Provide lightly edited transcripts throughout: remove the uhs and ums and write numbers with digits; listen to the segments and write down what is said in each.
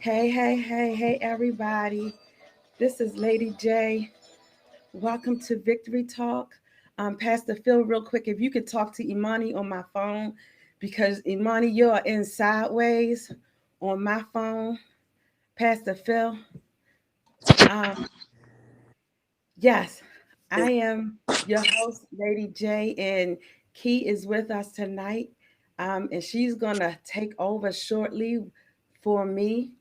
Hey, everybody. This is Lady J. Welcome to Victory Talk. Pastor Phil, real quick, if you could talk to Imani on my phone, because Imani, you're in sideways on my phone. Pastor Phil. Um, yes, I am your host, Lady J, and Key is with us tonight. And she's going to take over shortly for me.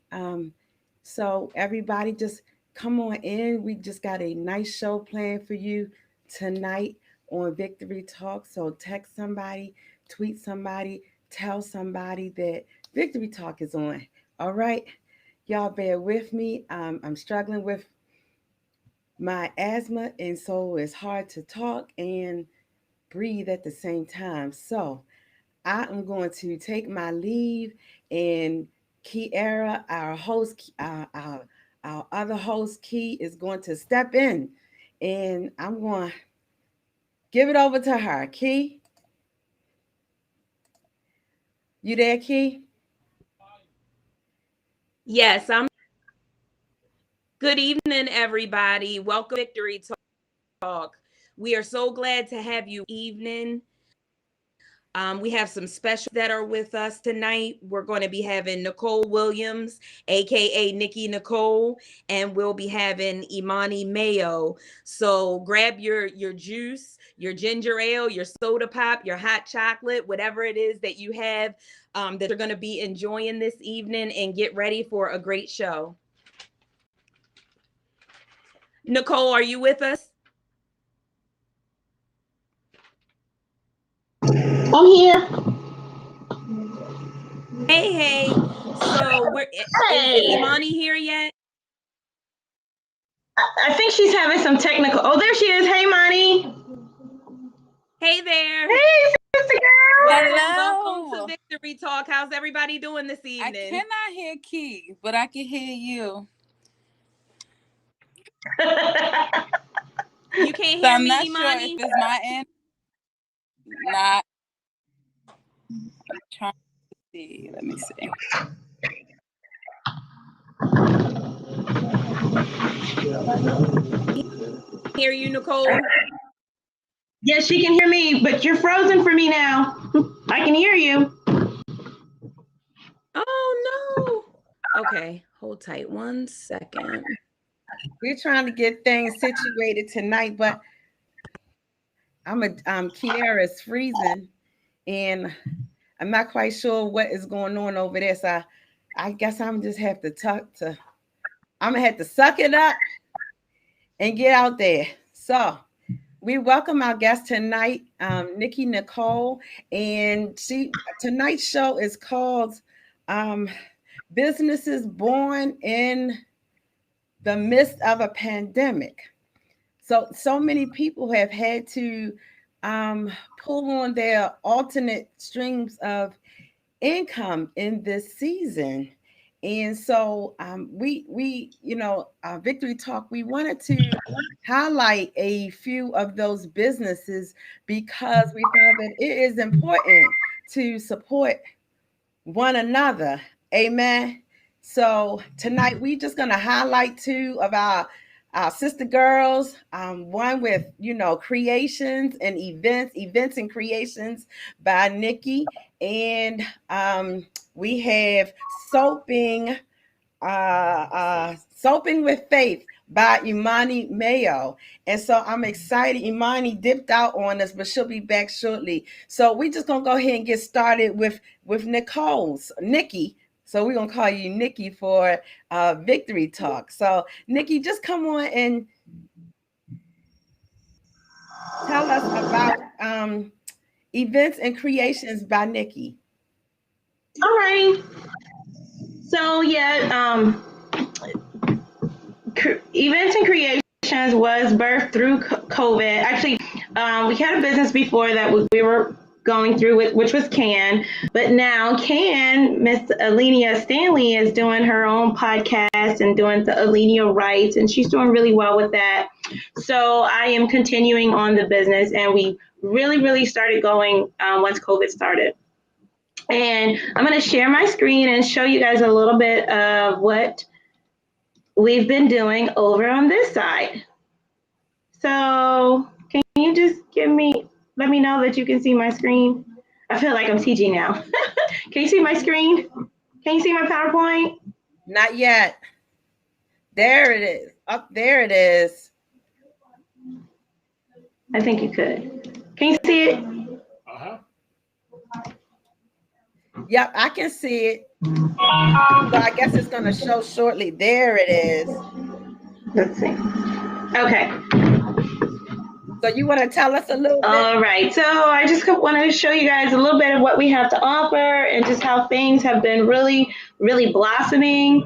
So everybody just come on in. We just got a nice show planned for you tonight on Victory Talk. So text somebody, tweet somebody, tell somebody that Victory Talk is on. All right. Y'all bear with me. I'm struggling with my asthma, and so it's hard to talk and breathe at the same time. So I am going to take my leave, and Kiara, our host, our other host, Key, is going to step in, and I'm going to give it over to her. Key, you there, Key? Yes, I'm. Good evening, everybody. Welcome to Victory Talk. We are so glad to have you evening. We have some specials that are with us tonight. We're going to be having Nicole Williams, aka Nikki Nicole, and we'll be having Imani Mayo. So grab your juice, your ginger ale, your soda pop, your hot chocolate, whatever it is that you have that you're going to be enjoying this evening, and get ready for a great show. Nicole, are you with us? I'm here. Hey. So is Hey, Imani here yet? I think she's having some technical. Oh, there she is. Hey, Monty. Hey there. Hey, sister girl. Welcome to Hello. Victory Talk. How's everybody doing this I evening? cannot hear Key, but I can hear you. You can't So hear I'm me, not sure if Imani? it's my end. Not. I'm trying to see. Let me see. Hear you, Nicole? Yes, she can hear me, but you're frozen for me now. I can hear you. Oh no. Okay, hold tight 1 second. We're trying to get things situated tonight, but Kiara's freezing, and I'm not quite sure what is going on over there. So I guess I'm just have to I'm gonna have to suck it up and get out there. So we welcome our guest tonight, Nikki Nicole, and tonight's show is called um, "Businesses Born in the Midst of a Pandemic." So many people have had to pull on their alternate streams of income in this season. And so Victory Talk, we wanted to highlight a few of those businesses because we found that it is important to support one another. Amen. So tonight we just gonna highlight two of our sister girls. One with creations and events and creations by Nikki, and we have soaping, soaping with faith by Imani Mayo. And so I'm excited. Imani dipped out on us, but she'll be back shortly. So we just gonna go ahead and get started with Nikki. So we're gonna call you Nikki for Victory Talk. So Nikki, just come on and tell us about events and creations by Nikki. All right. So events and creations was birthed through COVID. Actually, we had a business before that we were going through with, which was Can, but now Miss Alenia Stanley is doing her own podcast and doing the Alenia Rights, and she's doing really well with that. So I am continuing on the business, and we really started going once COVID started. And I'm going to share my screen and show you guys a little bit of what we've been doing over on this side. So can you just let me know that you can see my screen? I feel like I'm teaching now. Can you see my screen? Can you see my PowerPoint? Not yet. There it is. Up there it is. I think you could. Can you see it? Uh-huh. Yep, I can see it. So I guess it's going to show shortly. There it is. Let's see. Okay. So you want to tell us a little bit? All right. So I just wanted to show you guys a little bit of what we have to offer and just how things have been really, really blossoming.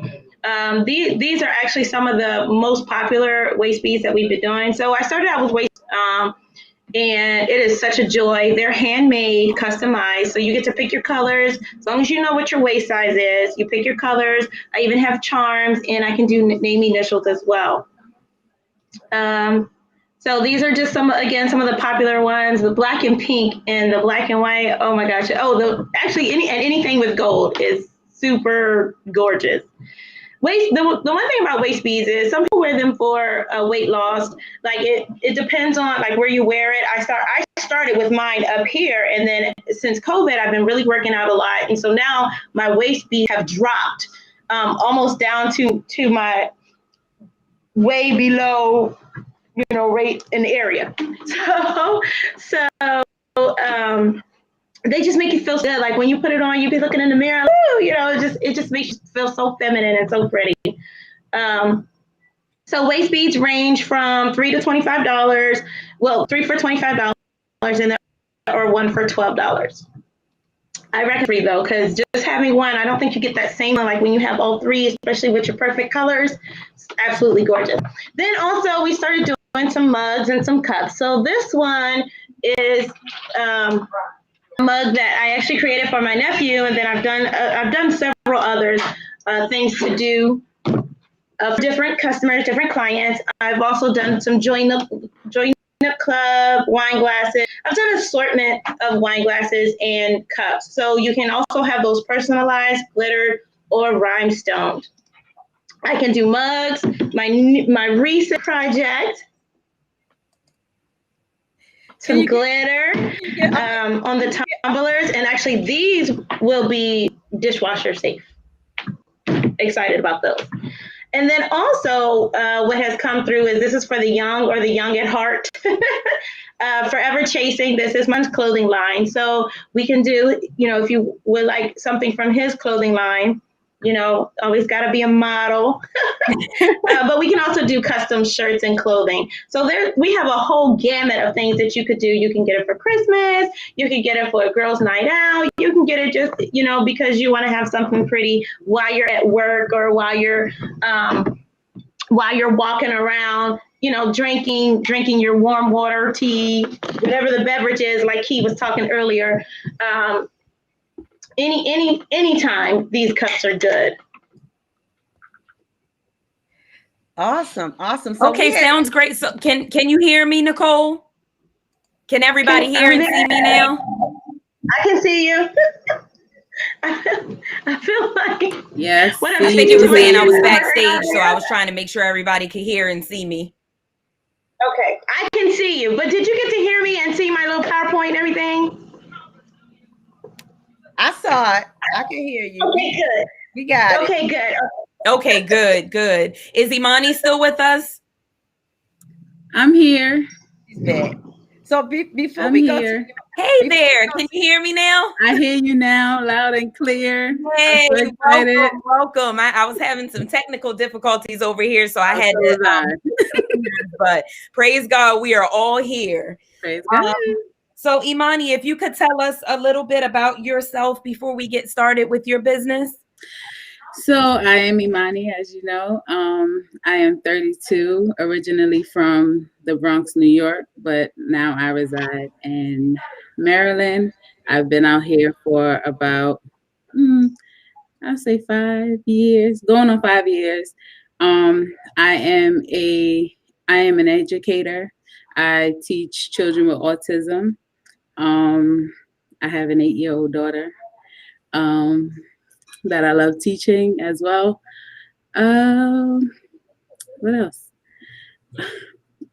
These are actually some of the most popular waist beads that we've been doing. So I started out with waist, and it is such a joy. They're handmade, customized, so you get to pick your colors. As long as you know what your waist size is, you pick your colors. I even have charms, and I can do name initials as well. So these are just some of the popular ones, the black and pink and the black and white. Oh my gosh. Oh, anything with gold is super gorgeous. The one thing about waist beads is some people wear them for weight loss. Like it depends on like where you wear it. I started with mine up here, and then since COVID, I've been really working out a lot, and so now my waist beads have dropped almost down to my way below, rate in the area. So they just make you feel good. Like when you put it on, you be looking in the mirror, woo, it just makes you feel so feminine and so pretty. So waist beads range from $3 to $25. Well, 3 for $25 and or 1 for $12. I recommend 3 though, because just having one, I don't think you get that same one like when you have all 3, especially with your perfect colors. It's absolutely gorgeous. Then also we started doing some mugs and some cups. So this one is a mug that I actually created for my nephew, and then I've done several others things to do for different customers, different clients. I've also done some join up club wine glasses. I've done an assortment of wine glasses and cups. So you can also have those personalized, glittered, or rhinestoned. I can do mugs. My recent project, some glitter on the tumblers, and actually these will be dishwasher safe. Excited about those. And then also what has come through is this is for the young or the young at heart. Forever Chasing, this is my clothing line. So we can do, if you would like something from his clothing line, always got to be a model. But we can also do custom shirts and clothing. So we have a whole gamut of things that you could do. You can get it for Christmas. You can get it for a girls' night out. You can get it just, because you want to have something pretty while you're at work or while you're walking around, drinking your warm water, tea, whatever the beverage is, like he was talking earlier. Anytime these cups are good. Awesome. So okay, sounds great. So can you hear me, Nicole? Can everybody hear and see me now? I can see you. I feel like yes. I think it was saying I was backstage, so I was trying to make sure everybody could hear and see me. Okay, I can see you, but did you get to hear me and see my little PowerPoint and everything? I saw it. I can hear you. Okay, good. We got it. Okay, good. Okay, good. Is Imani still with us? I'm here. She's back. So before I'm we go here. Hey there, can you hear me now? I hear you now, loud and clear. Hey, I'm so excited. welcome. I was having some technical difficulties over here, so I had to. But praise God, we are all here. Praise God. So Imani, if you could tell us a little bit about yourself before we get started with your business. So I am Imani, as you know. I am 32, originally from the Bronx, New York, but now I reside in Maryland. I've been out here for about, I'll say 5 years, going on 5 years. I am an educator. I teach children with autism. I have an 8-year-old daughter. that I love teaching as well. Um, what else?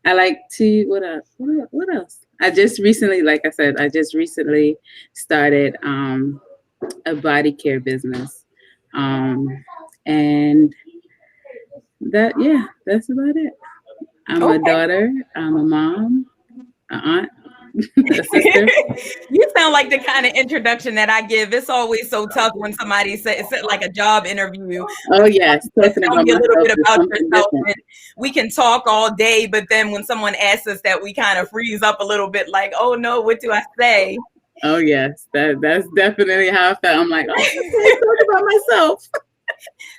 I like to what else? I just recently, like I said, I just recently started a body care business. And that's about it. I'm a Okay. daughter, I'm a mom, an aunt, a sister. You sound like the kind of introduction that I give. It's always so tough when somebody says like a job interview. Oh yes, Says, talking tell about me a little myself bit is about something yourself. different. And we can talk all day, but then when someone asks us that, we kind of freeze up a little bit, like, oh no, what do I say? Oh yes, that's definitely how I felt. I'm like, oh, okay, talk about myself.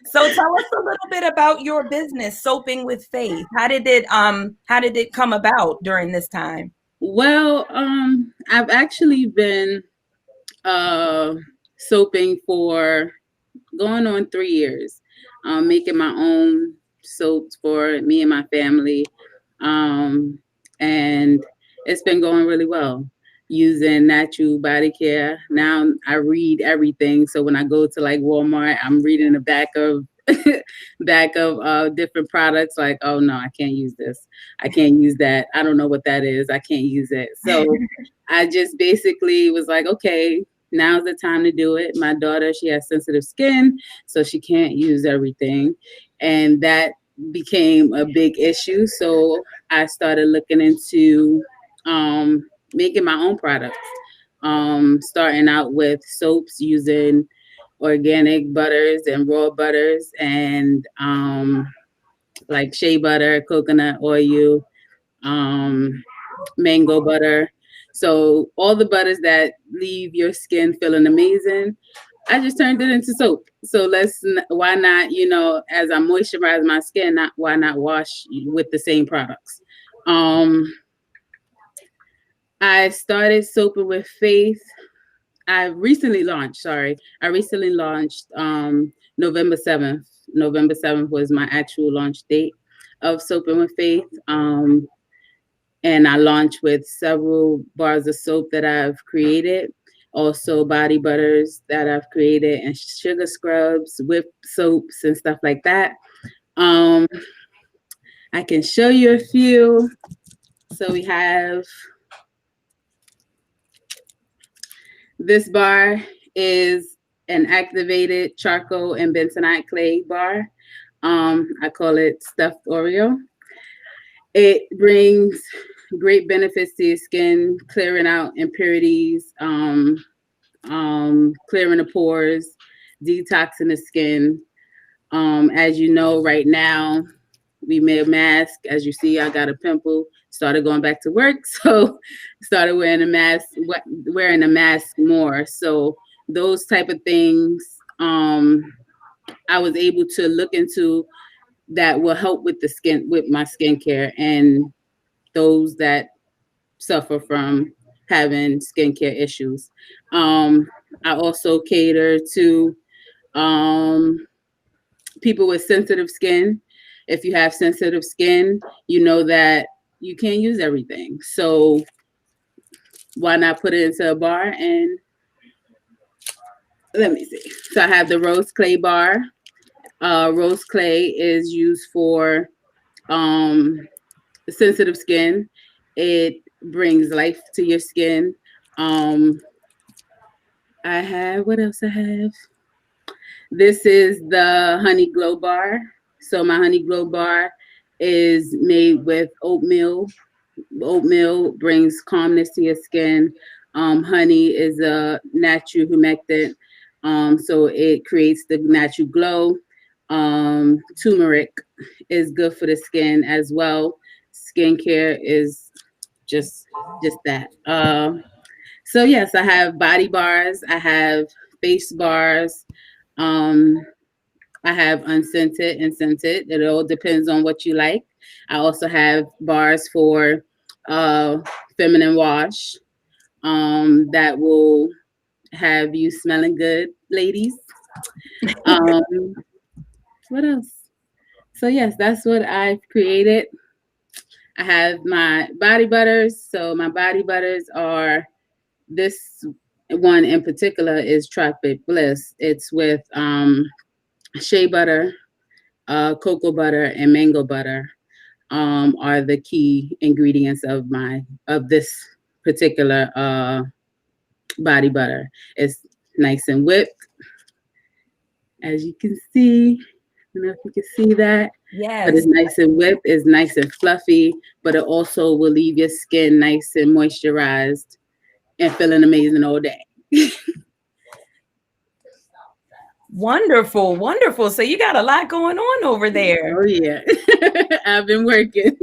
So tell us a little bit about your business, Soaping with Faith. How did it come about during this time? Well, I've actually been uh soaping for going on 3 years, making my own soaps for me and my family. And it's been going really well using natural body care. Now I read everything. So when I go to like Walmart, I'm reading the back of different products like, oh no, I can't use this. I can't use that. I don't know what that is. I can't use it. So I just basically was like, okay, now's the time to do it. My daughter, she has sensitive skin, so she can't use everything. And that became a big issue. So I started looking into making my own products, starting out with soaps using organic butters and raw butters and like shea butter, coconut oil, um, mango butter. So all the butters that leave your skin feeling amazing, I just turned it into soap. So why not, as I moisturize my skin, why not wash with the same products? I started Soaping with Faith. I recently launched November 7th. November 7th was my actual launch date of Soaping with Faith. And I launched with several bars of soap that I've created, also body butters that I've created, and sugar scrubs, whip soaps, and stuff like that. I can show you a few. So we have this bar is an activated charcoal and bentonite clay bar. I call it stuffed Oreo. It brings great benefits to your skin, clearing out impurities, clearing the pores, detoxing the skin. As you know, right now, we made a mask. As you see, I got a pimple, started going back to work. So started wearing a mask more. So those type of things, I was able to look into that will help with my skincare and those that suffer from having skincare issues. I also cater to people with sensitive skin. If you have sensitive skin, you know that you can't use everything. So why not put it into a bar? And let me see. So I have the rose clay bar. Rose clay is used for sensitive skin. It brings life to your skin. What else I have? This is the Honey Glow Bar. So my Honey Glow Bar is made with oatmeal. Oatmeal brings calmness to your skin. Honey is a natural humectant, so it creates the natural glow. Turmeric is good for the skin as well. Skincare is just that. So yes, I have body bars. I have face bars. Um, I have unscented and scented. It all depends on what you like. I also have bars for feminine wash that will have you smelling good, ladies. Um, what else? So yes, that's what I've created. I have my body butters. So my body butters are this one in particular is Tropic Bliss. It's with shea butter, cocoa butter, and mango butter. Are the key ingredients of this particular body butter. It's nice and whipped, as you can see. I don't know if you can see that. Yes. But it's nice and whipped, it's nice and fluffy, but it also will leave your skin nice and moisturized and feeling amazing all day. Wonderful, wonderful. So you got a lot going on over there. Oh yeah. I've been working.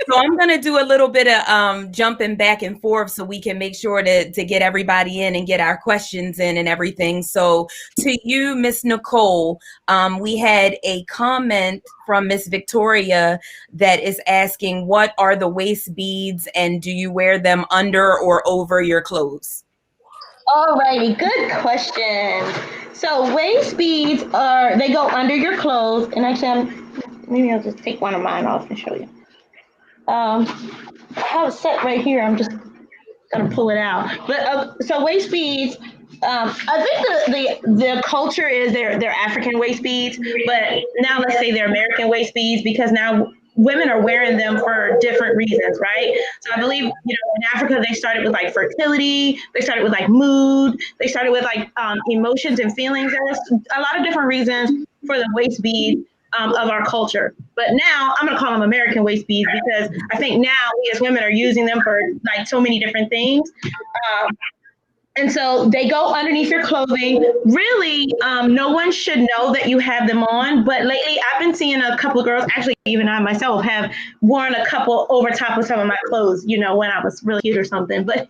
So I'm going to do a little bit of jumping back and forth so we can make sure to get everybody in and get our questions in and everything. So to you, Miss Nicole, we had a comment from Miss Victoria that is asking, what are the waist beads and do you wear them under or over your clothes? Alrighty, good question. So waist beads they go under your clothes, and actually, maybe I'll just take one of mine off and show you. I have it set right here. I'm just gonna pull it out. But so waist beads. I think the culture is they're African waist beads, but now let's say they're American waist beads because now women are wearing them for different reasons, right? So I believe, in Africa, they started with like fertility, they started with like mood, they started with like emotions and feelings. There was a lot of different reasons for the waist bead of our culture. But now I'm gonna call them American waist beads because I think now we as women are using them for like so many different things. And so they go underneath your clothing. Really, no one should know that you have them on. But lately, I've been seeing a couple of girls, actually, even I myself, have worn a couple over top of some of my clothes, when I was really cute or something. But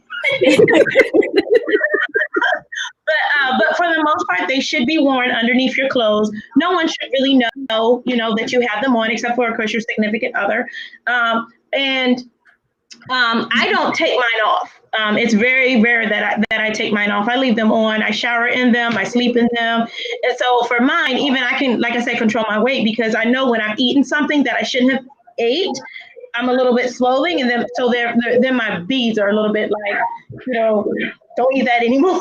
but for the most part, they should be worn underneath your clothes. No one should really know, that you have them on, except for, of course, your significant other. I don't take mine off. It's very rare that I take mine off. I leave them on. I shower in them. I sleep in them. And so for mine, even I can, like I said, control my weight because I know when I've eaten something that I shouldn't have ate, I'm a little bit swollen, and then my beads are a little bit like, don't eat that anymore.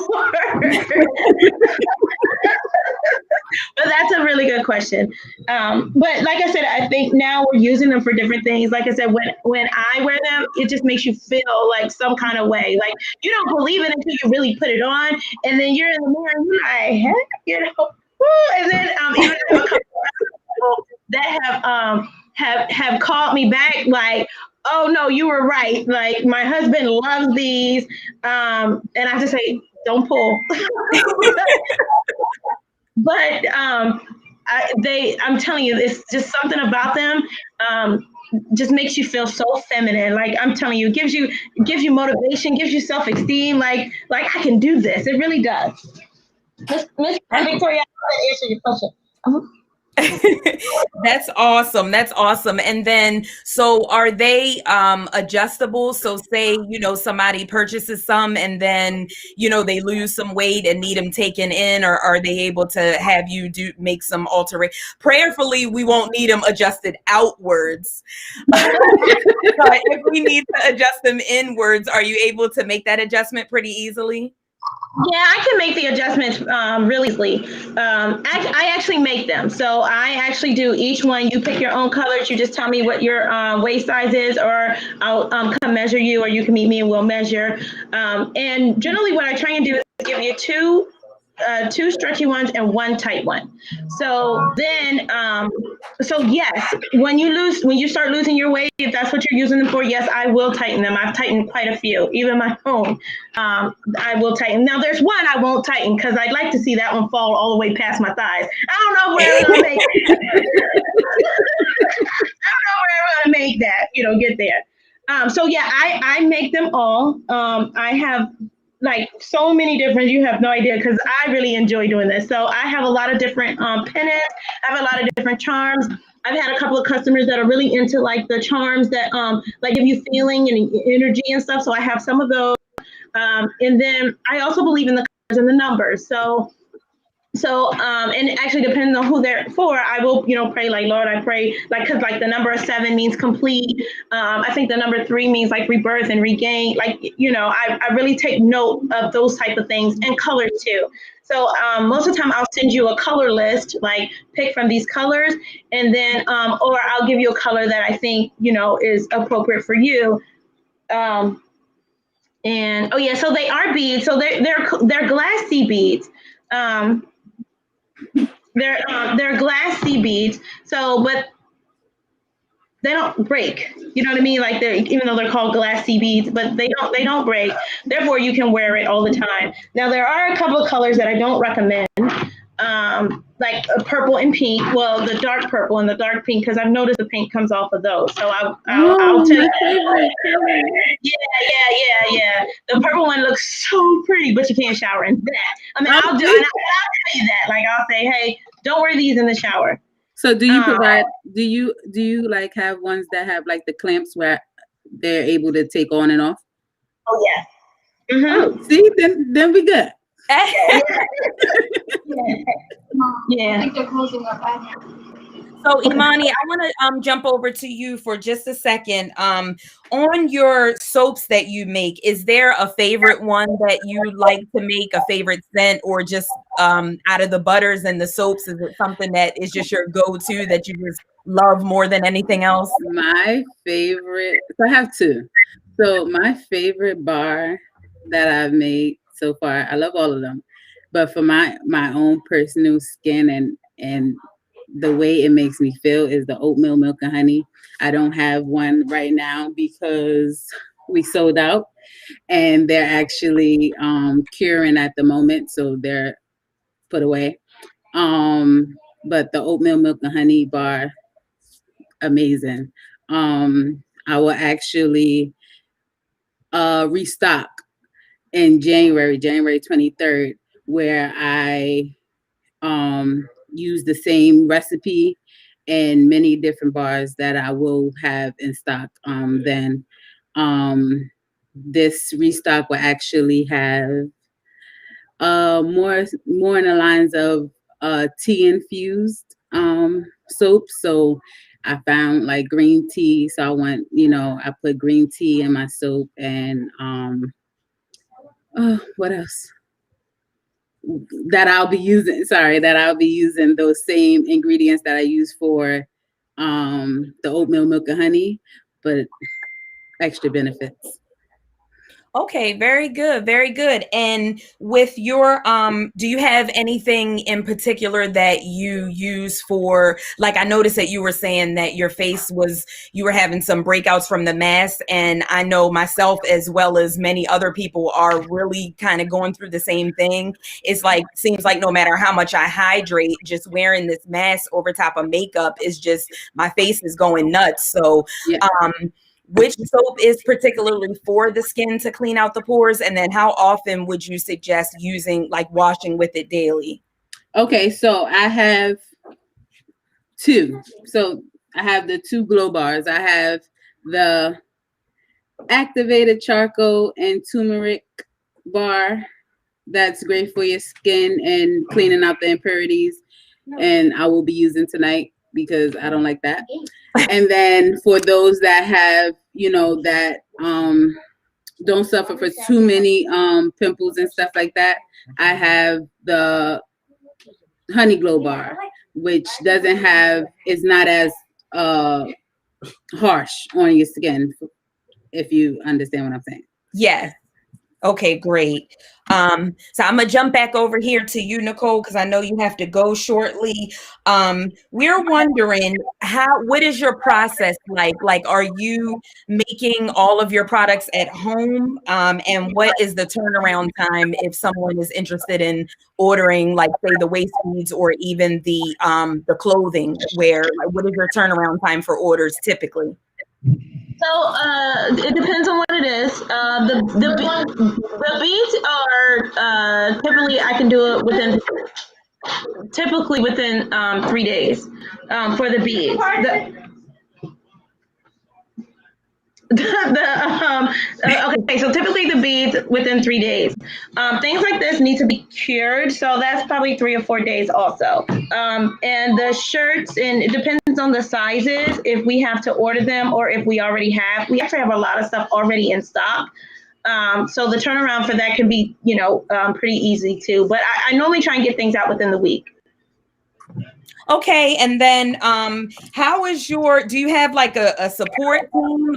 But that's a really good question. But like I said, I think now we're using them for different things. Like I said, when I wear them, it just makes you feel like some kind of way. Like you don't believe it until you really put it on, and then you're in the mirror and you're like, heck, woo. And then even a couple of people that have called me back like, oh no, you were right. Like my husband loves these, and I have to say, don't pull. But I'm telling you, it's just something about them. Just makes you feel so feminine. Like I'm telling you, it gives you motivation, gives you self-esteem. Like I can do this. It really does. Miss Victoria, I answer your question. That's awesome. That's awesome. And then, so are they adjustable? So say, somebody purchases some and then, they lose some weight and need them taken in, or are they able to have you make some alteration? Prayerfully, we won't need them adjusted outwards. But if we need to adjust them inwards, are you able to make that adjustment pretty easily? Yeah, I can make the adjustments really easily. I actually make them. So I actually do each one. You pick your own colors. You just tell me what your waist size is, or I'll come measure you, or you can meet me and we'll measure. And generally what I try and do is give you two stretchy ones and one tight one. So then, yes, when you start losing your weight, if that's what you're using them for, yes, I will tighten them. I've tightened quite a few, even my own. I will tighten. Now there's one I won't tighten because I'd like to see that one fall all the way past my thighs. I don't know where I'm gonna make it. I don't know where I'm gonna make that, get there. I make them all. I have like so many different, you have no idea, because I really enjoy doing this. So I have a lot of different pennants. I have a lot of different charms. I've had a couple of customers that are really into like the charms that like give you feeling and energy and stuff. So I have some of those. And then I also believe in the colors and the numbers. So So, and actually depending on who they're for, I will, pray like, Lord, I pray, like, cause like the number 7 means complete. I think the number 3 means like rebirth and regain. Like, I really take note of those type of things, and colors too. So most of the time I'll send you a color list, like pick from these colors, and then, or I'll give you a color that I think, is appropriate for you. And oh yeah, so they are beads. So they're glassy beads. They're glassy beads. So, but they don't break. You know what I mean? Like even though they're called glassy beads, but they don't break. Therefore, you can wear it all the time. Now there are a couple of colors that I don't recommend. Like a purple and pink. Well, the dark purple and the dark pink, because I've noticed the paint comes off of those. So I'll tell you. Yeah. The purple one looks so pretty, but you can't shower in that. I mean, I'll tell you that. Like I'll say, hey, don't wear these in the shower. So do you provide? Do you like have ones that have like the clamps where they're able to take on and off? Oh yeah. Mm-hmm. Oh, see, then we good. Yeah. I think they're closing up. So Imani, I want to jump over to you for just a second. On your soaps that you make, is there a favorite one that you like to make, a favorite scent, or just out of the butters and the soaps, is it something that is just your go-to that you just love more than anything else? My favorite, so I have 2. So my favorite bar that I've made so far, I love all of them, but for my own personal skin and the way it makes me feel is the oatmeal milk and honey. I don't have one right now because we sold out, and they're actually curing at the moment, so they're put away. But the oatmeal milk and honey bar, amazing. I will actually restock in January 23rd, where I use the same recipe and many different bars that I will have in stock. Then this restock will actually have more in the lines of tea infused soap. So I found like green tea. So I want, I put green tea in my soap, and what else? That I'll be using those same ingredients that I use for the oatmeal milk and honey, but extra benefits. Okay, very good, very good. And with your do you have anything in particular that you use for, like, I noticed that you were saying that your face you were having some breakouts from the mask, and I know myself as well as many other people are really kind of going through the same thing. It's like, seems like no matter how much I hydrate, just wearing this mask over top of makeup is just, my face is going nuts. So Yeah. which soap is particularly for the skin to clean out the pores? And then how often would you suggest using, like, washing with it daily? Okay, so I have 2. So I have the 2 glow bars. I have the activated charcoal and turmeric bar. That's great for your skin and cleaning out the impurities. And I will be using tonight because I don't like that. And then for those that have, that don't suffer for too many pimples and stuff like that, I have the honey glow bar, which is not as harsh on your skin, if you understand what I'm saying. Yes. Okay, great. So I'm gonna jump back over here to you, Nicole, because I know you have to go shortly. We're wondering what is your process like? Like, are you making all of your products at home? And what is the turnaround time if someone is interested in ordering, like, say, the waist beads or even the clothing wear? Like, what is your turnaround time for orders typically? So it depends on what it is. The beads are typically, I can do it within 3 days for the beads. Okay, so typically the beads within 3 days. Things like this need to be cured, so that's probably 3 or 4 days also. And the shirts, and it depends on the sizes, if we have to order them or if we already have. We actually have a lot of stuff already in stock. So the turnaround for that can be, pretty easy too. But I normally try and get things out within the week. Okay, and then how is do you have like a support team?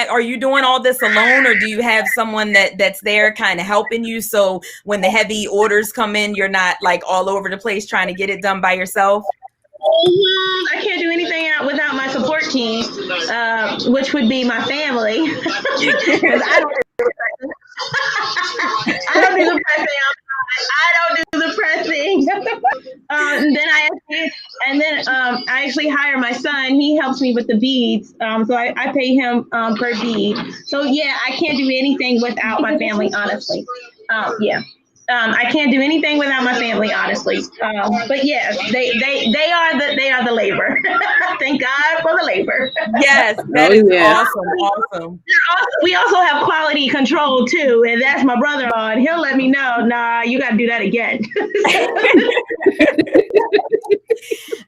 Are you doing all this alone, or do you have someone that's there kind of helping you, so when the heavy orders come in, you're not like all over the place trying to get it done by yourself? I can't do anything out without my support team, which would be my family. 'Cause I don't I don't do the pressing. I don't do the pressing. And then I actually hire my son. He helps me with the beads. So I pay him per bead. So yeah, I can't do anything without my family, honestly. Yeah. I can't do anything without my family, honestly. But yeah, they are the labor. Thank God for the labor. Yes, that is awesome. We also have quality control too, and that's my brother-in-law, and he'll let me know. Nah, you got to do that again.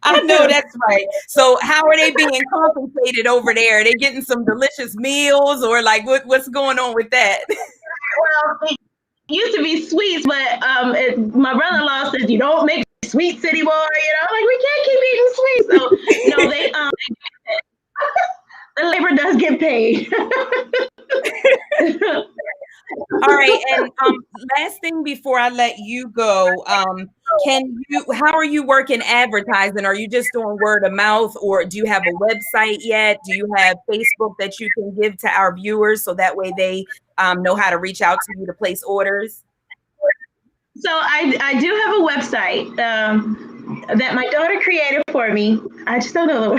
I know that's right. So how are they being compensated over there? Are they getting some delicious meals, or like what's going on with that? Well, it used to be sweets, but my brother-in-law says you don't make sweets anymore. Like we can't keep eating sweets. So no, they the labor does get paid. All right, and last thing before I let you go, how are you working advertising? Are you just doing word of mouth, or do you have a website yet? Do you have Facebook that you can give to our viewers so that way they know how to reach out to you to place orders? So I do have a website that my daughter created for me. I just don't know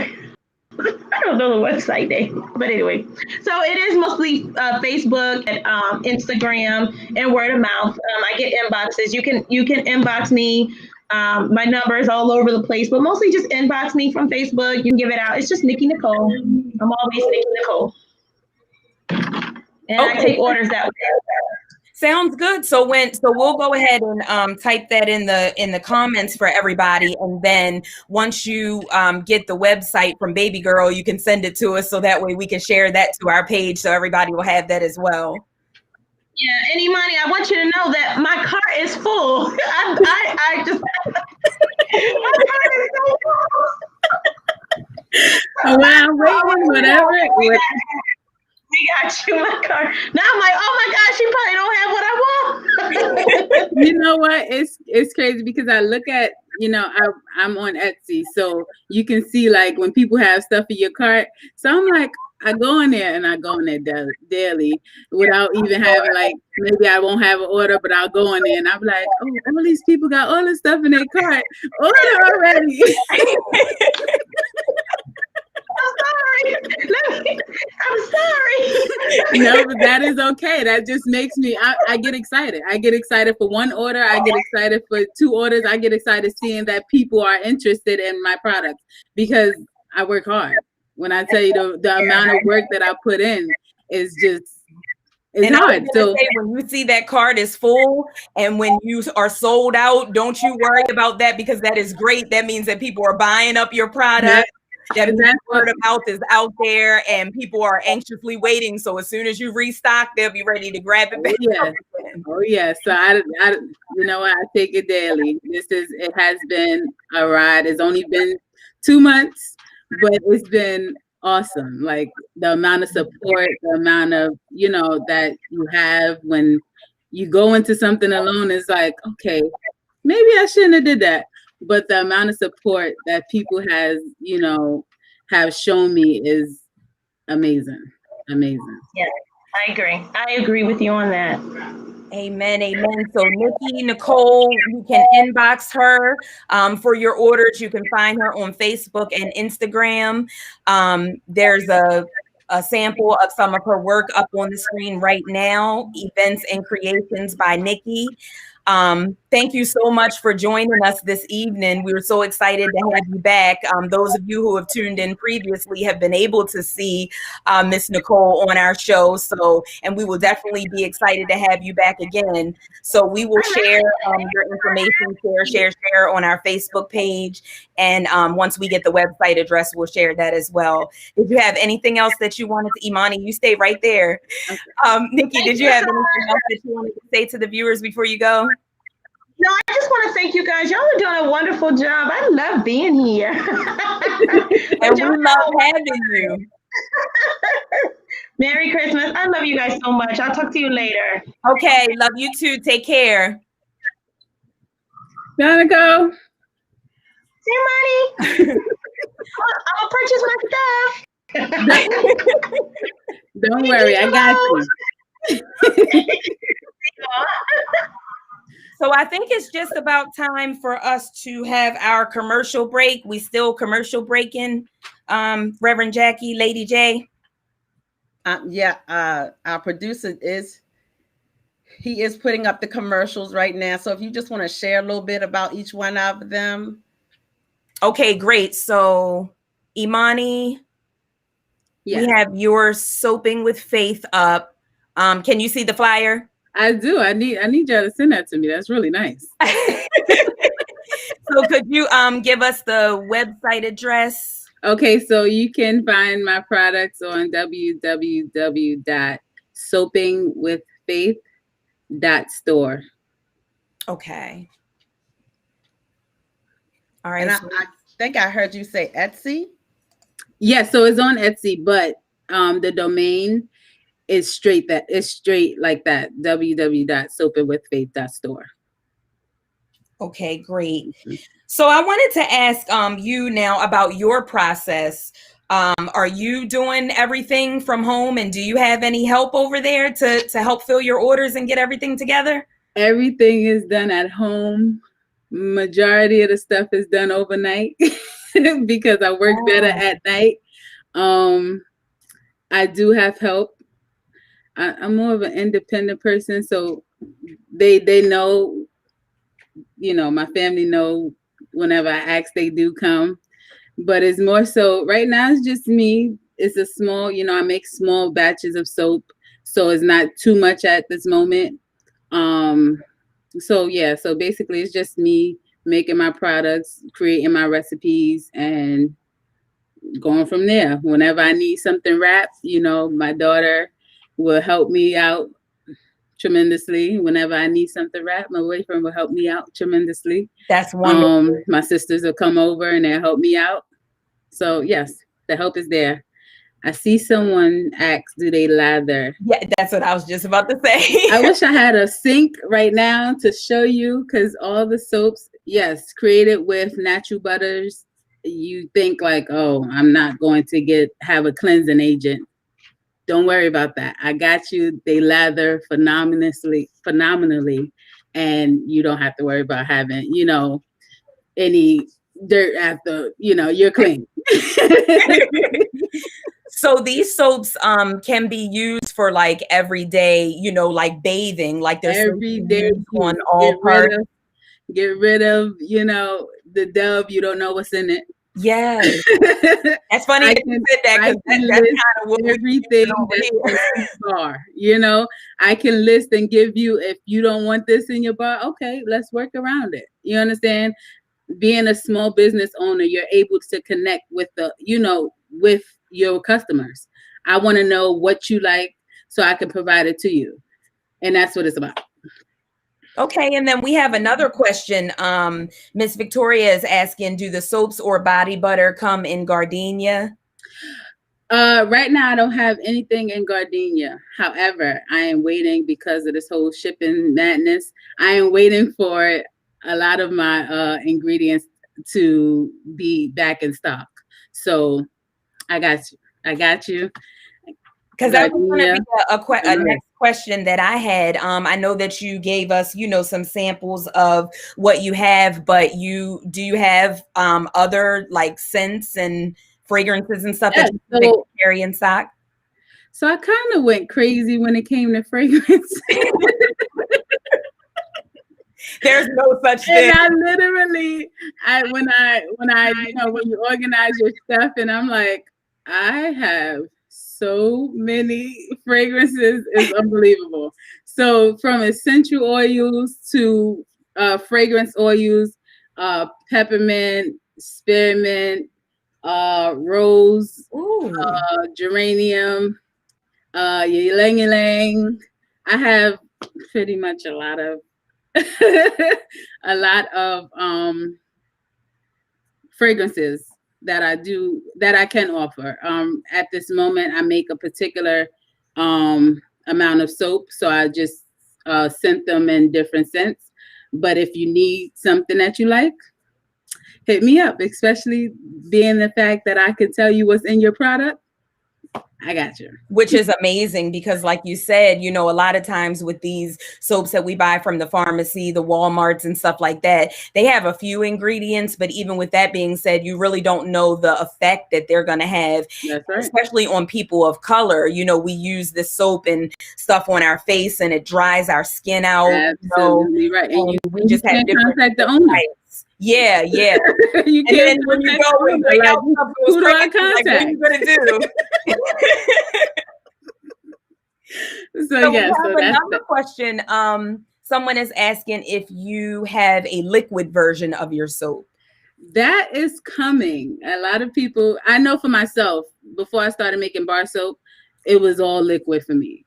I don't know the website name, but anyway. So it is mostly Facebook and Instagram and word of mouth. I get inboxes. You can inbox me. My number is all over the place, but mostly just inbox me from Facebook. You can give it out. It's just Nikki Nicole. I'm always Nikki Nicole, and I take orders that way. Sounds good. So we'll go ahead and type that in the comments for everybody, and then once you get the website from Baby Girl, you can send it to us so that way we can share that to our page so everybody will have that as well. Yeah, and Imani, I want you to know that my car is full. I just my car is so full. Well, I'm waiting, whatever. We got you, my car. Now I'm like, oh my gosh, she probably don't have what I want. You know what? It's crazy because I look at, I'm on Etsy, so you can see like when people have stuff in your cart. So I'm like, I go in there daily without even having like, maybe I won't have an order, but I'll go in there and I'm like, oh, all these people got all this stuff in their cart. Order already. I'm sorry. No, but that is okay. That just makes me, I get excited. I get excited for one order. I get excited for 2 orders. I get excited seeing that people are interested in my products because I work hard. When I tell you the amount of work that I put in is just, it's hard. So when you see that cart is full and when you are sold out, don't you worry about that, because that is great. That means that people are buying up your product. Yeah. That word of mouth is out there and people are anxiously waiting. So as soon as you restock, they'll be ready to grab it back. Oh yeah. So I you know what? I take it daily. It has been a ride. It's only been 2 months, but it's been awesome. Like the amount of support, the amount of, that you have when you go into something alone is like, okay, maybe I shouldn't have did that. But the amount of support that people have shown me is amazing. Amazing. Yeah, I agree. I agree with you on that. Amen. Amen. So Nikki Nicole, you can inbox her for your orders. You can find her on Facebook and Instagram. There's a sample of some of her work up on the screen right now, Events and Creations by Nikki. Thank you so much for joining us this evening. We were so excited to have you back. Those of you who have tuned in previously have been able to see Miss Nicole on our show. So, and we will definitely be excited to have you back again. So we will share your information, share on our Facebook page. And once we get the website address, we'll share that as well. Did you have anything else that you wanted to, Imani? You stay right there. Nikki, did you have anything else that you wanted to say to the viewers before you go? No, I just want to thank you guys. Y'all are doing a wonderful job. I love being here. And we love having you. Merry Christmas. I love you guys so much. I'll talk to you later. Okay, love you too. Take care. Gotta go. See you, money. I'll purchase my stuff. Don't worry, I got you. So I think it's just about time for us to have our commercial break. We still commercial breaking, Reverend Jackie, Lady J. Our producer is putting up the commercials right now. So if you just want to share a little bit about each one of them. Okay, great. So Imani, we have your Soaping with Faith up. Can you see the flyer? I do. I need y'all to send that to me. That's really nice. So could you give us the website address? Okay, so you can find my products on www.soapingwithfaith.store. Okay. All right. And I think I heard you say Etsy. Yeah, so it's on Etsy, but the domain is straight like that, www.soapingwithfaith.store. Okay, great. So I wanted to ask you now about your process. Are you doing everything from home, and do you have any help over there to help fill your orders and get everything together? Everything is done at home. Majority of the stuff is done overnight because I work better at night. I do have help. I'm more of an independent person, so they know, my family know whenever I ask, they do come. But it's more so right now, it's just me. It's a small, I make small batches of soap, so it's not too much at this moment. So basically it's just me making my products, creating my recipes, and going from there. Whenever I need something wrapped, my daughter will help me out tremendously. Whenever I need something wrapped, my boyfriend will help me out tremendously. That's wonderful. My sisters will come over and they'll help me out. So yes, the help is there. I see someone ask, do they lather? Yeah, that's what I was just about to say. I wish I had a sink right now to show you, because all the soaps, yes, created with natural butters. You think like, oh, I'm not going to have a cleansing agent. Don't worry about that. I got you. They lather phenomenally, and you don't have to worry about having, any dirt after, you're clean. So these soaps can be used for like everyday, like bathing, like there's everyday on all parts. Get rid of, the dove. You don't know what's in it. Yeah, that's funny that you said that, because that's kind of what everything that's bar. I can list and give you, if you don't want this in your bar, okay, let's work around it. You understand? Being a small business owner, you're able to connect with with your customers. I want to know what you like so I can provide it to you. And that's what it's about. Okay, and then we have another question. Miss Victoria is asking, do the soaps or body butter come in gardenia? Right now, I don't have anything in gardenia. However, I am waiting, because of this whole shipping madness. I am waiting for a lot of my ingredients to be back in stock. So I got you. Because that was going to be a next question that I had. I know that you gave us, some samples of what you have, but do you have other like scents and fragrances and stuff that you carry in stock? So I kind of went crazy when it came to fragrance. There's no such And thing. I literally, when you organize your stuff, and I'm like, I have so many fragrances, it's unbelievable. So from essential oils to fragrance oils, peppermint, spearmint, rose, geranium, ylang ylang. I have pretty much a lot of a lot of fragrances that I can offer. At this moment, I make a particular amount of soap, so I just scent them in different scents. But if you need something that you like, hit me up, especially being the fact that I can tell you what's in your product. I got you. Which is amazing because like you said, a lot of times with these soaps that we buy from the pharmacy, the Walmarts and stuff like that, they have a few ingredients, but even with that being said, you really don't know the effect that they're going to have, That's right. Especially on people of color. We use this soap and stuff on our face and it dries our skin out. Absolutely right. And we just have different contact the owner. types. Yeah. You And then can't when you go and bring out stuff, who do I like, what are you gonna do? So another question. Someone is asking if you have a liquid version of your soap. That is coming. A lot of people, I know for myself, before I started making bar soap, it was all liquid for me.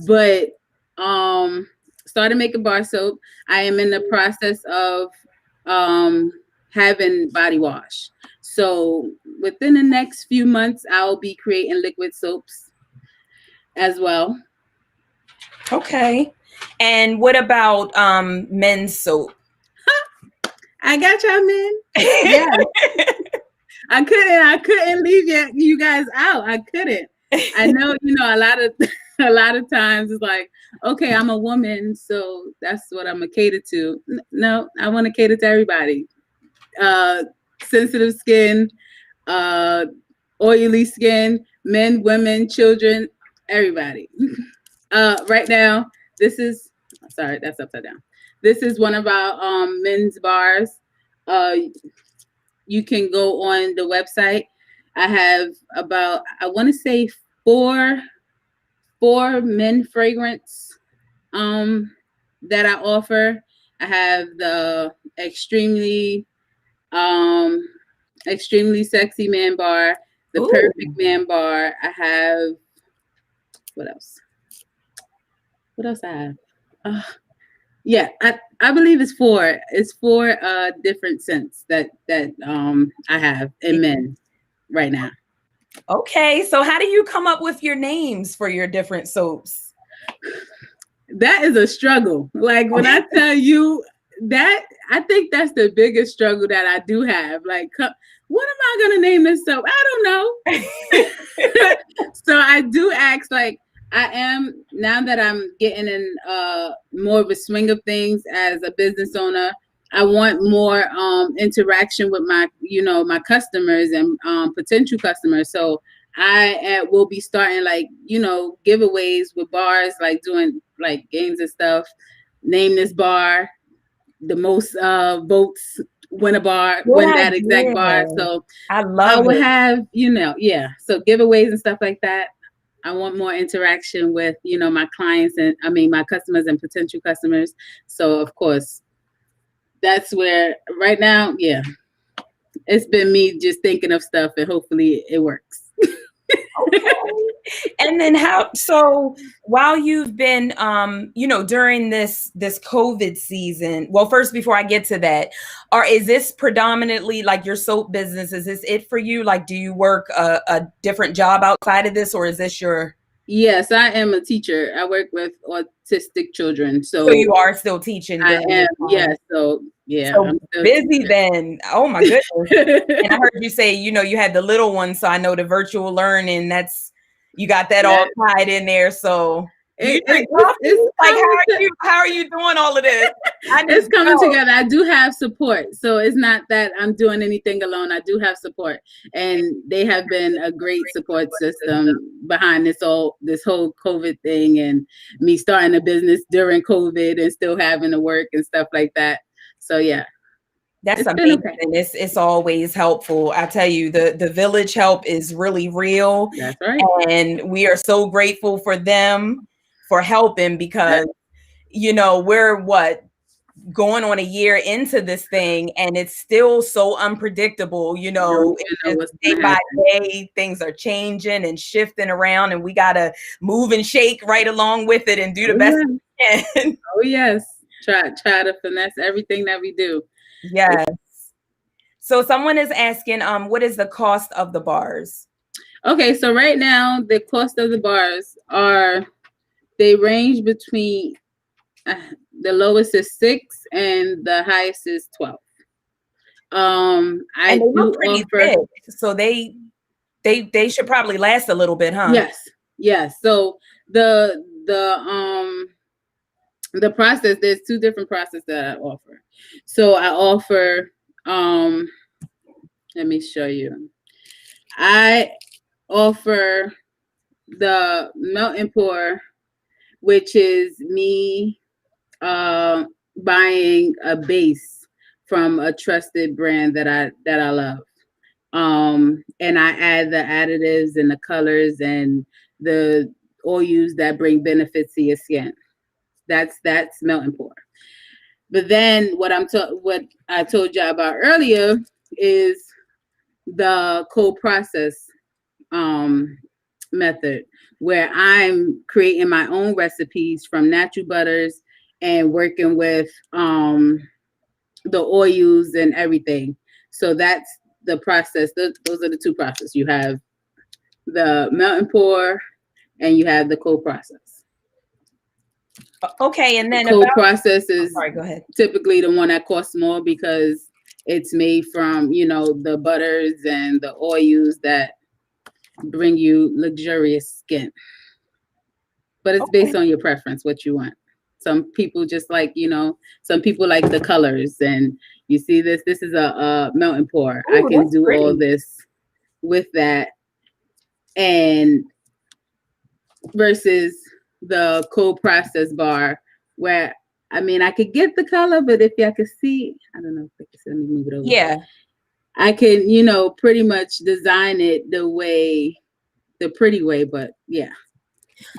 But started making bar soap. I am in the process of having body wash. So within the next few months, I'll be creating liquid soaps as well. Okay. And what about men's soap? I got y'all, men. Yeah. I couldn't leave you guys out. I couldn't. I know, a lot of times it's like, okay, I'm a woman, so that's what I'm gonna cater to. No, I want to cater to everybody. Sensitive skin, oily skin, men, women, children, everybody. Right now, that's upside down. This is one of our men's bars. You can go on the website. I have about, I want to say four men fragrance that I offer. I have the extremely sexy man bar, the perfect man bar. I have, what else I have? Yeah, I believe it's four. It's four different scents that I have in men right now. Okay, so how do you come up with your names for your different soaps? That is a struggle. Like when I tell you that, I think that's the biggest struggle that I do have. Like, what am I gonna name this soap? I don't know. So I do ask, like, I am, now that I'm getting in more of a swing of things as a business owner, I want more interaction with my customers and potential customers. So I will be starting giveaways with bars, like doing like games and stuff. Name this bar, the most votes win a bar, win that exact bar. So I will have, so giveaways and stuff like that. I want more interaction with, my clients and my customers and potential customers. So of course, that's where right now, it's been me just thinking of stuff and hopefully it works. Okay. And then so while you've been, during this COVID season, well, first, before I get to that, is this predominantly like your soap business? Is this it for you? Like, do you work a different job outside of this, or is this your? Yes, I am a teacher. I work with autistic children. So you are still teaching? I am. Yeah. So yeah. So I'm busy then. Oh my goodness. And I heard you say, you had the little one. So I know the virtual learning, you got that all tied in there. So You drink coffee? It's Like, how are you doing all of this? It's coming together. I do have support, so it's not that I'm doing anything alone. I do have support, and they have been a great support system behind this whole COVID thing, and me starting a business during COVID and still having to work and stuff like that. So yeah. That's amazing. Okay. It's always helpful. I tell you, the village help is really real. That's right. And we are so grateful for them for helping because, you know, we're going on a year into this thing and it's still so unpredictable. You know, day by day, things are changing and shifting around and we got to move and shake right along with it and do the best we can. Oh, yes. Try to finesse everything that we do. Yes. So someone is asking, what is the cost of the bars? Okay, so right now the cost of the bars they range between the lowest is 6 and the highest is 12. And they look pretty thick, so they should probably last a little bit, huh? Yes. So the process, there's 2 different processes that I offer. So I offer, let me show you. I offer the melt and pour, which is me buying a base from a trusted brand that I love. And I add the additives and the colors and the oils that bring benefits to your skin. That's melt and pour. But then what I told you about earlier is the cold process method, where I'm creating my own recipes from natural butters and working with the oils and everything. So that's the process. Those are the 2 processes. You have the melt and pour and you have the cold process. Okay, and then the cold process is go ahead. Typically the one that costs more because it's made from, you know, the butters and the oils that bring you luxurious skin. But it's based on your preference, what you want. Some people just like, you know, some people like the colors, and you see this is a melt and pour. Ooh, I can do all this with that, and versus the cold process bar, where I mean I could get the color, but if y'all could see, I don't know if I can see, let me move it over. Yeah, I can, you know, pretty much design it the pretty way, but yeah.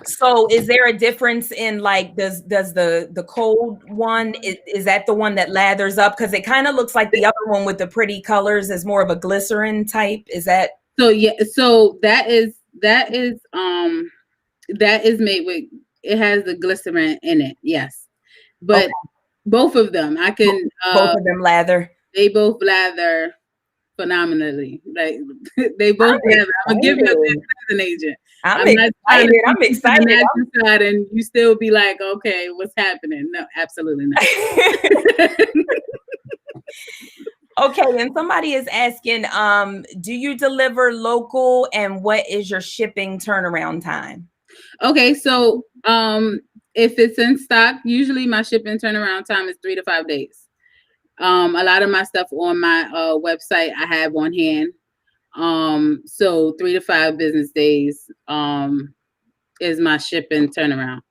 So is there a difference in, like, does the cold one, is that the one that lathers up? Because it kind of looks like the other one with the pretty colors is more of a glycerin type. Is that? So yeah, so that is made with, it has the glycerin in it, yes. But both of them, I can both of them lather. They both lather phenomenally. Like they both lather. I'm gonna give you a good agent. I'm excited. I'm excited. Side and you still be like, okay, what's happening? No, absolutely not. Okay, and somebody is asking, do you deliver local, and what is your shipping turnaround time? Okay, so if it's in stock, usually my shipping turnaround time is 3 to 5 days. A lot of my stuff on my website I have on hand. So 3 to 5 business days is my shipping turnaround.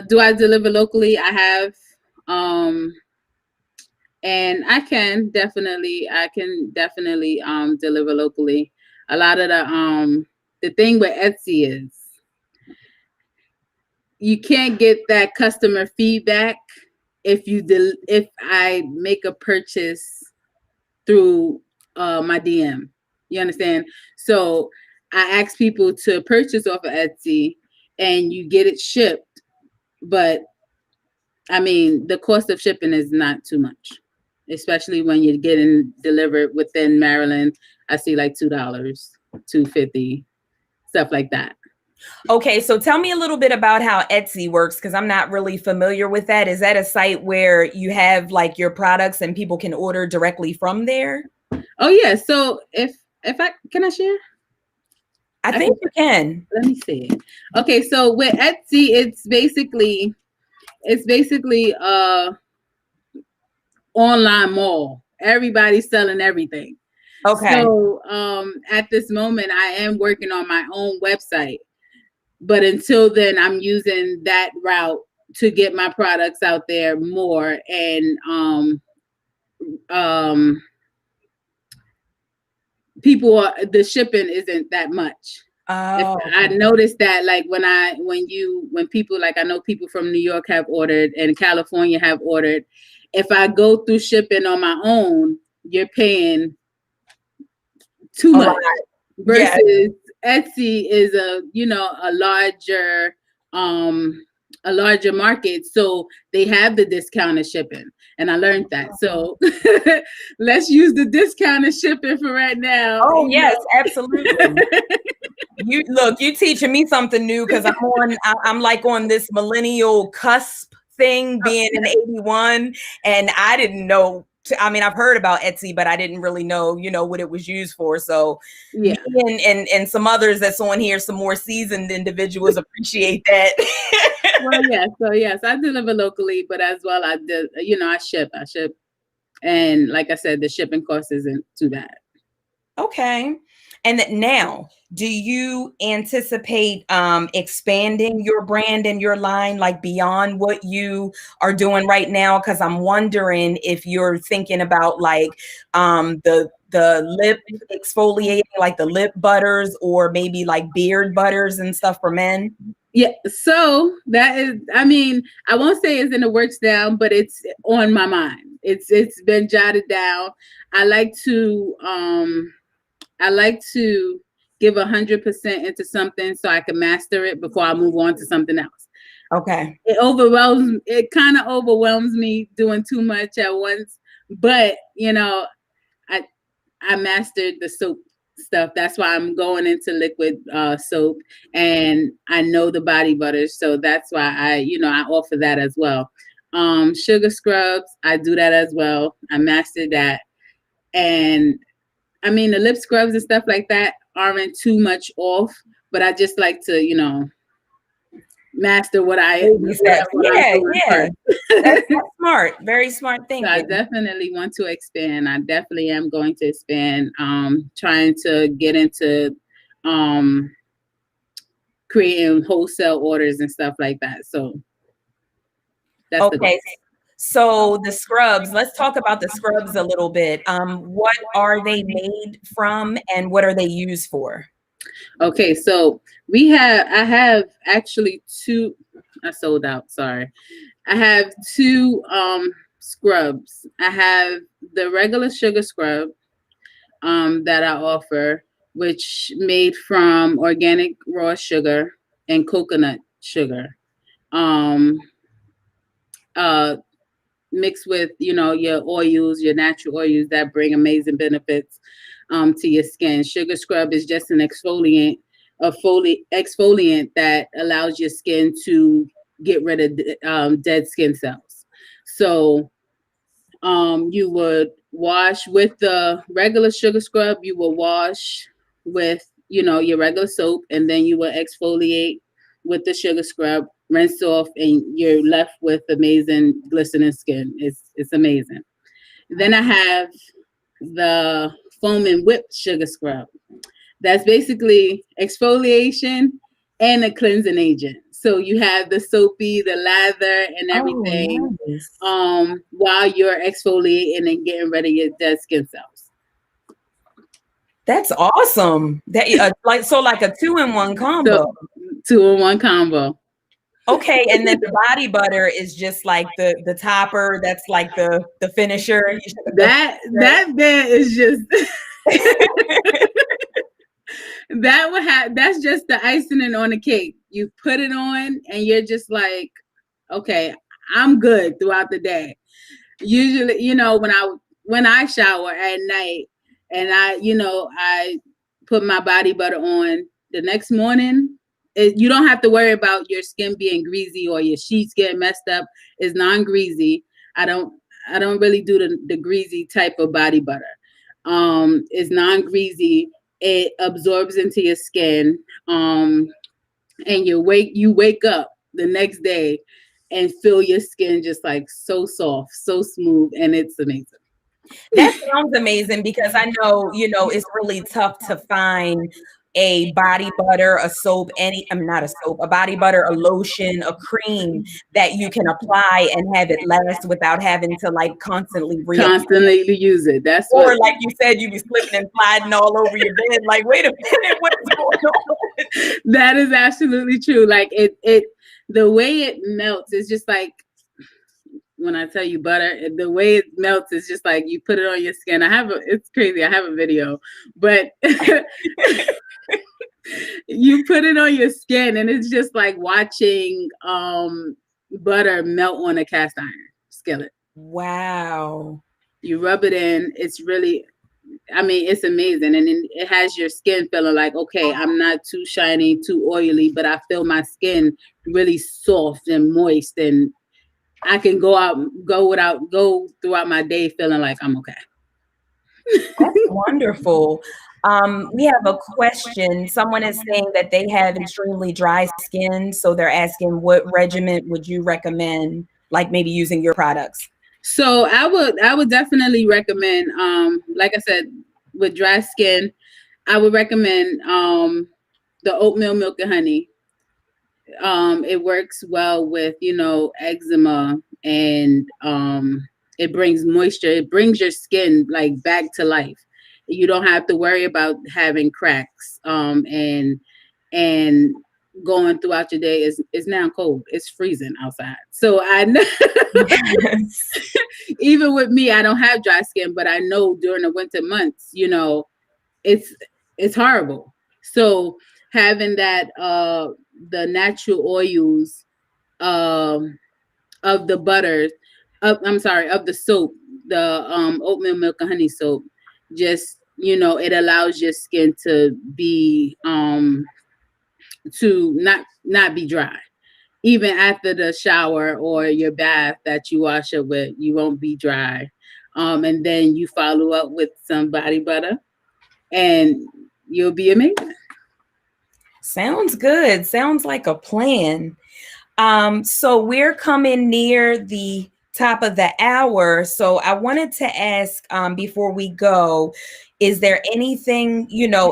Do I deliver locally? I have, and I can definitely deliver locally. A lot of the thing with Etsy is you can't get that customer feedback if I make a purchase through my DM. You understand? So I ask people to purchase off of Etsy and you get it shipped. But I mean, the cost of shipping is not too much, especially when you're getting delivered within Maryland. I see like $2, $2.50, stuff like that. Okay, so tell me a little bit about how Etsy works, because I'm not really familiar with that. Is that a site where you have like your products and people can order directly from there? Oh yeah. So if I can I share? I think you can. Let me see it. Okay, so with Etsy, it's basically online mall. Everybody's selling everything. Okay. So at this moment, I am working on my own website, but until then, I'm using that route to get my products out there more. And the shipping isn't that much. Oh, I noticed that, like when people, like I know people from New York have ordered and California have ordered. If I go through shipping on my own, you're paying too much. Versus Etsy is a larger market, so they have the discounted shipping, and I learned that. So let's use the discounted shipping for right now. Oh yes, absolutely. You teaching me something new, because I'm like on this millennial cusp thing, being in 81, and I didn't know. I've heard about Etsy, but I didn't really know, what it was used for. So me and some others that's on here, some more seasoned individuals, appreciate that. Well, yeah. So yes, I deliver locally, but as well, I ship. And like I said, the shipping cost isn't too bad. Okay. And now, do you anticipate expanding your brand and your line, like beyond what you are doing right now? Because I'm wondering if you're thinking about like the lip exfoliating, like the lip butters, or maybe like beard butters and stuff for men. Yeah, so that is, I won't say it's in the works down, but it's on my mind. It's been jotted down. I like to give 100% into something so I can master it before I move on to something else. Okay. It kind of overwhelms me doing too much at once, but I mastered the soap stuff. That's why I'm going into liquid soap, and I know the body butters, so that's why I offer that as well. Sugar scrubs, I do that as well. I mastered that. And the lip scrubs and stuff like that aren't too much off, but I just like to, master what I'm doing. That's smart. Very smart thinking. So I definitely want to expand. I definitely am going to expand. Trying to get into creating wholesale orders and stuff like that. So that's okay. So the scrubs, let's talk about the scrubs a little bit. What are they made from, and what are they used for? Okay, so I have actually two. I sold out. Sorry. I have two scrubs. I have the regular sugar scrub that I offer, which made from organic raw sugar and coconut sugar. Mixed with your oils, your natural oils that bring amazing benefits to your skin. Sugar scrub is just an exfoliant that allows your skin to get rid of dead skin cells. So you would wash with the regular sugar scrub. You will wash with your regular soap, and then you will exfoliate with the sugar scrub, rinse off, and you're left with amazing glistening skin. It's amazing. Then I have the foam and whipped sugar scrub. That's basically exfoliation and a cleansing agent. So you have the soapy, the lather, and everything while you're exfoliating and getting rid of your dead skin cells. That's awesome. That like a 2-in-1 combo. So, 2-in-1 combo. Okay, and then the body butter is just like the topper. That's like the finisher. That there is just that's just the icing on the cake. You put it on and you're just like, okay, I'm good throughout the day. Usually, when I shower at night and I put my body butter on the next morning, you don't have to worry about your skin being greasy or your sheets getting messed up. It's non-greasy. I don't really do the greasy type of body butter. It's non-greasy. it absorbs into your skin, and you wake up the next day and feel your skin just like so soft, so smooth, and it's amazing. That sounds amazing because I know, it's really tough to find a body butter, a soap, not a soap, a body butter, a lotion, a cream that you can apply and have it last without having to like constantly use it. That's or what, like you said, you be slipping and sliding all over your bed. Like, wait a minute, what is going on? That is absolutely true. Like the way it melts is just like, when I tell you butter, the way it melts is just like you put it on your skin. It's crazy. I have a video, but you put it on your skin and it's just like watching butter melt on a cast iron skillet. Wow. You rub it in. It's really, it's amazing. And then it has your skin feeling like, okay, I'm not too shiny, too oily, but I feel my skin really soft and moist, and I can go throughout my day feeling like I'm okay. That's wonderful. We have a question. Someone is saying that they have extremely dry skin, so they're asking what regimen would you recommend, like maybe using your products? So I would definitely recommend, like I said, with dry skin, I would recommend the oatmeal milk and honey. It works well with, eczema, and it brings moisture. It brings your skin like back to life. You don't have to worry about having cracks. And going throughout your day is now cold. It's freezing outside. So I know even with me, I don't have dry skin, but I know during the winter months, it's horrible. So having that the natural oils of the butters, of the soap, the oatmeal milk and honey soap, just it allows your skin to be to not be dry. Even after the shower or your bath that you wash it with, you won't be dry. And then you follow up with some body butter and you'll be amazing. Sounds good. Sounds like a plan. So we're coming near the top of the hour. So I wanted to ask before we go, is there anything,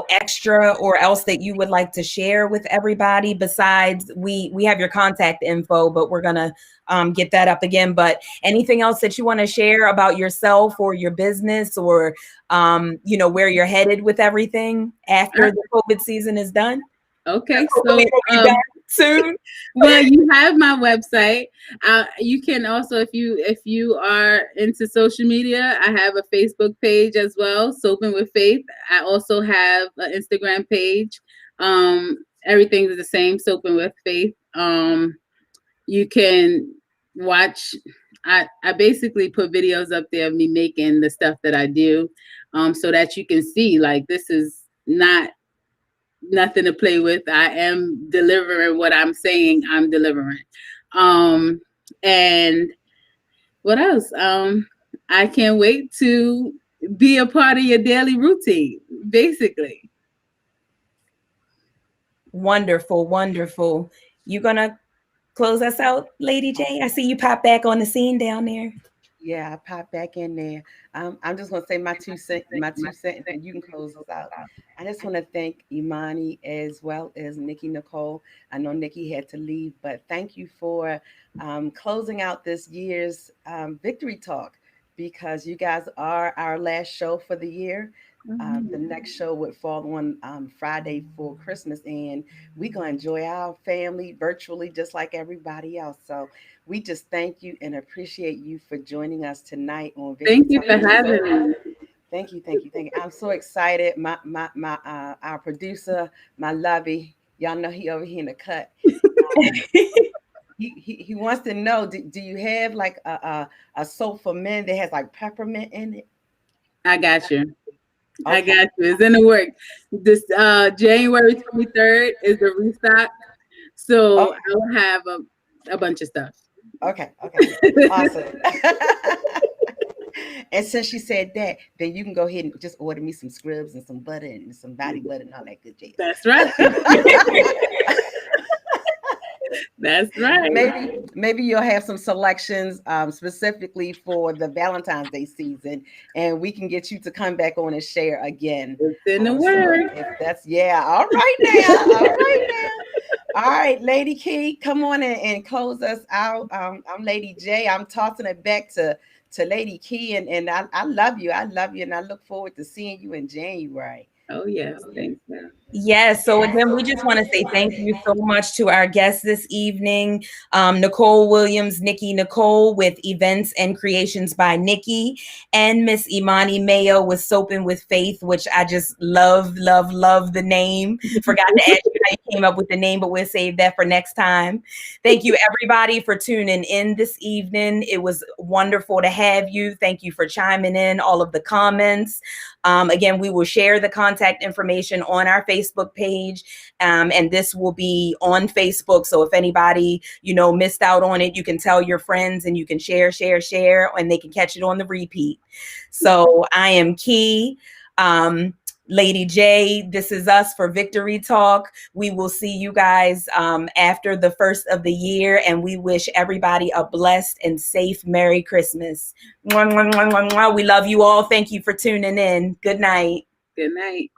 extra or else that you would like to share with everybody besides we have your contact info, but we're going to get that up again. But anything else that you want to share about yourself or your business or, where you're headed with everything after the COVID season is done? Okay. So soon. Well, you have my website. You can also, if you are into social media, I have a Facebook page as well, Soaping with Faith. I also have an Instagram page. Everything's the same, Soaping with Faith. You can watch. I basically put videos up there of me making the stuff that I do, so that you can see like this is not nothing to play with. I am delivering what I'm saying I'm delivering. And what else? I can't wait to be a part of your daily routine, basically. Wonderful, wonderful. You gonna close us out, Lady J? I see you pop back on the scene down there. Yeah, I pop back in there. I'm just gonna say my two cents, and you can close us out. I just want to thank Imani as well as Nikki, Nicole. I know Nikki had to leave, but thank you for closing out this year's Victory Talk, because you guys are our last show for the year. The next show would fall on Friday for Christmas, and we're going to enjoy our family virtually just like everybody else. So we just thank you and appreciate you for joining us tonight on Victory Thank you Talk. for having me. Thank you. I'm so excited. Our producer, my lovey, y'all know he over here in the cut. He wants to know, do you have like a soap for men that has like peppermint in it? I got you. Okay. I got you. It's in the work. This January 23rd is the restock. So I will have a bunch of stuff. Okay. Awesome. And since she said that, then you can go ahead and just order me some scrubs and some butter and some body butter and all that good jazz. That's right. That's right. Maybe you'll have some selections specifically for the Valentine's Day season, and we can get you to come back on and share again. It's in the So word. if that's all right now. All right now. All right, Lady Key, come on and close us out. I'm Lady J. I'm tossing it back to Lady Key, and I love you. I love you, and I look forward to seeing you in January. Oh, yes. Thanks, man. Yes. So again, we just want to say thank you so much to our guests this evening, Nicole Williams, Nikki Nicole with Events and Creations by Nikki, and Miss Imani Mayo with Soap and with Faith, which I just love the name. Forgot to ask you how you came up with the name, but we'll save that for next time. Thank you everybody for tuning in this evening. It was wonderful to have you. Thank you for chiming in all of the comments. Again, we will share the contact information on our Facebook page, and this will be on Facebook. So if anybody, missed out on it, you can tell your friends and you can share, and they can catch it on the repeat. So I am Key. Lady J, this is us for Victory Talk. We will see you guys after the first of the year, and we wish everybody a blessed and safe Merry Christmas. Mwah, mwah, mwah, mwah, mwah. We love you all. Thank you for tuning in. Good night. Good night.